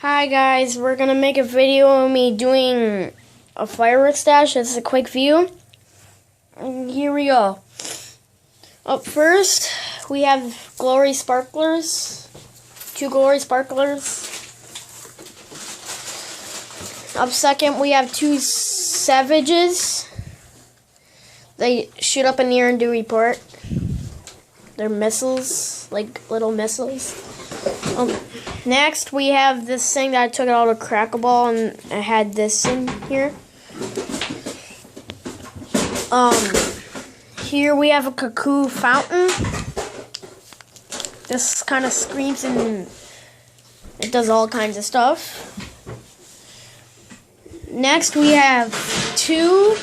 Hi guys, we're gonna make a video of me doing a firework stash. This is a quick view. And here we go. Up first, we have glory sparklers. 2 glory sparklers. Up second, we have 2 savages. They shoot up in the air and do report. They're missiles, like little missiles. Next, we have this thing that I took out of Crackable, and I had this in here. Here we have a cuckoo fountain. This kind of screams and it does all kinds of stuff. Next, we have 2.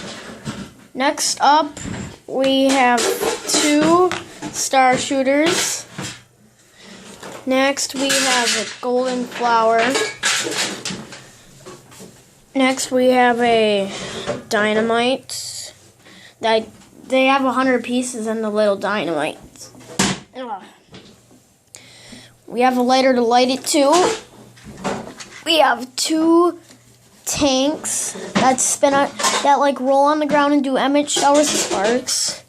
Next up, we have 2 star shooters. Next, we have a golden flower. Next, we have a dynamite. They have 100 pieces in the little dynamite. We have a lighter to light it too. We have 2 tanks that spin out, that like roll on the ground and do emit showers of sparks.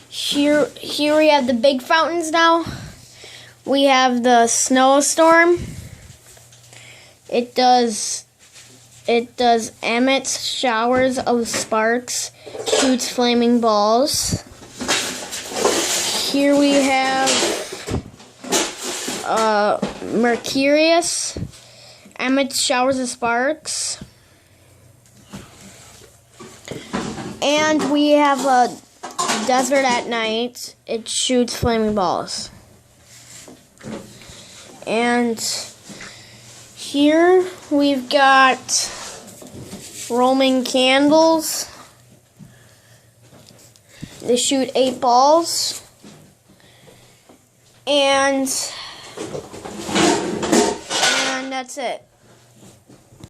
Here we have the big fountains now. We have the snowstorm. It does emits showers of sparks, shoots flaming balls. Here we have Mercurius, emits showers of sparks. And we have a desert at night. It shoots flaming balls. And here we've got Roman candles. They shoot 8 balls. And that's it.